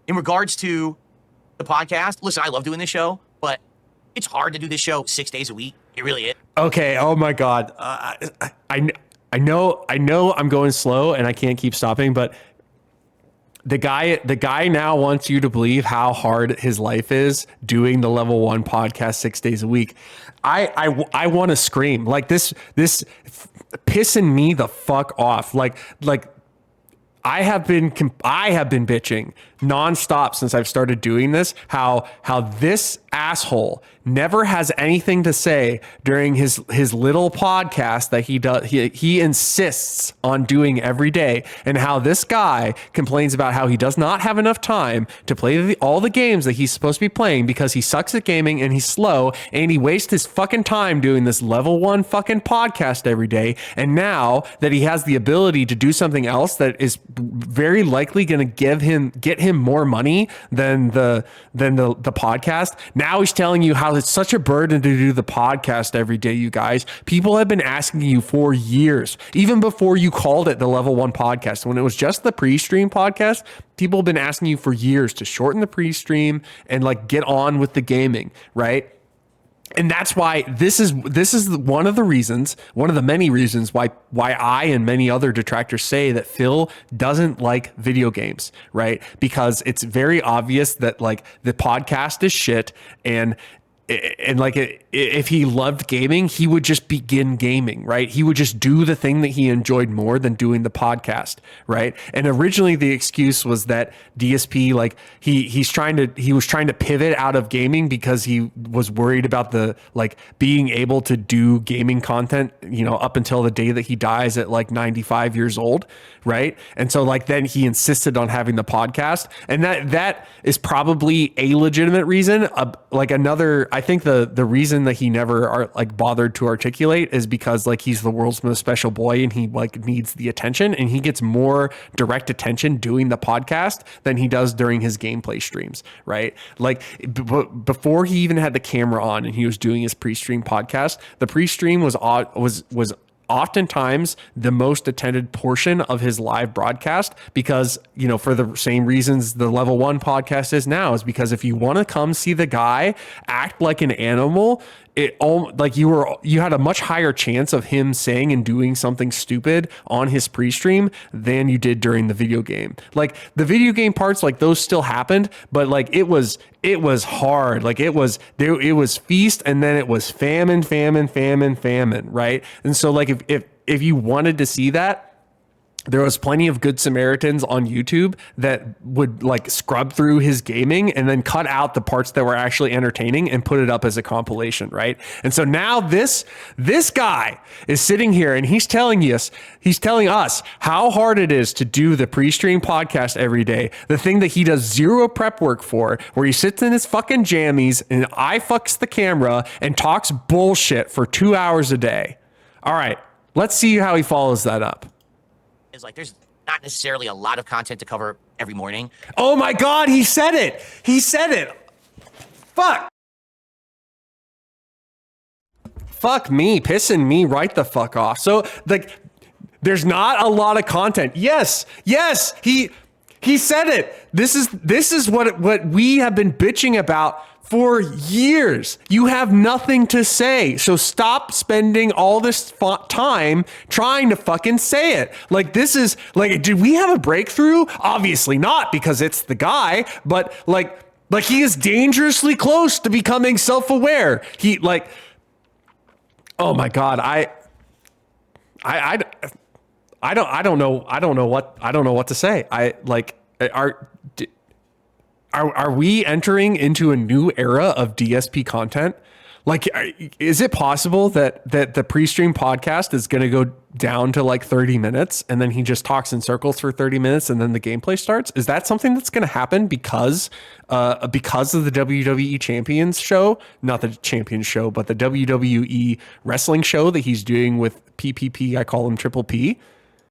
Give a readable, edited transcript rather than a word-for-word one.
in regards to the podcast, listen, I love doing this show, but it's hard to do this show 6 days a week. It really is. Okay. Oh my God. I know I'm going slow and I can't keep stopping, but the guy now wants you to believe how hard his life is doing the Level 1 podcast 6 days a week. I want to scream. Like this pissing me the fuck off. Like I have been bitching nonstop since I've started doing this, how this asshole never has anything to say during his little podcast that he does. He insists on doing every day, and how this guy complains about how he does not have enough time to play all the games that he's supposed to be playing because he sucks at gaming and he's slow, and he wastes his fucking time doing this Level 1 fucking podcast every day. And now that he has the ability to do something else that is very likely going to get him more money than the podcast, now he's telling you how it's such a burden to do the podcast every day. You guys, people have been asking you for years, even before you called it the Level 1 podcast. When it was just the pre-stream podcast, people have been asking you for years to shorten the pre-stream and like get on with the gaming, right? And that's why this is one of the many reasons why I and many other detractors say that Phil doesn't like video games, right? Because it's very obvious that like the podcast is shit, and like if he loved gaming, he would just begin gaming, right? He would just do the thing that he enjoyed more than doing the podcast, right? And originally the excuse was that DSP, like he was trying to pivot out of gaming because he was worried about the like being able to do gaming content, you know, up until the day that he dies at like 95 years old, right? And so like then he insisted on having the podcast, and that is probably a legitimate reason. Like another, I think the reason that he never bothered to articulate is because like he's the world's most special boy and he like needs the attention, and he gets more direct attention doing the podcast than he does during his gameplay streams, right? Like before he even had the camera on and he was doing his pre-stream podcast, the pre-stream was oftentimes the most attended portion of his live broadcast, because, you know, for the same reasons the Level 1 podcast is now, is because if you want to come see the guy act like an animal, you had a much higher chance of him saying and doing something stupid on his pre-stream than you did during the video game. Like the video game parts, like those still happened, but like it was hard. Like it was feast, and then it was famine, right? And so like if you wanted to see that, there was plenty of Good Samaritans on YouTube that would like scrub through his gaming and then cut out the parts that were actually entertaining and put it up as a compilation, right? And so now this guy is sitting here and he's telling us how hard it is to do the pre-stream podcast every day, the thing that he does zero prep work for, where he sits in his fucking jammies and eye fucks the camera and talks bullshit for 2 hours a day. All right, let's see how he follows that up. Is like there's not necessarily a lot of content to cover every morning. Oh my God, he said it. Fuck me, pissing me right the fuck off. So like there's not a lot of content. Yes, he said it. This is what we have been bitching about for years. You have nothing to say, so stop spending all this time trying to fucking say it. Like this is like, did we have a breakthrough? Obviously not, because it's the guy, but like he is dangerously close to becoming self-aware. He like, oh my God, I don't know what to say. Are we entering into a new era of DSP content? Like, is it possible that the pre-stream podcast is going to go down to like 30 minutes and then he just talks in circles for 30 minutes and then the gameplay starts? Is that something that's going to happen because of the WWE Champions show? Not the Champions show, but the WWE wrestling show that he's doing with PPP. I call him Triple P.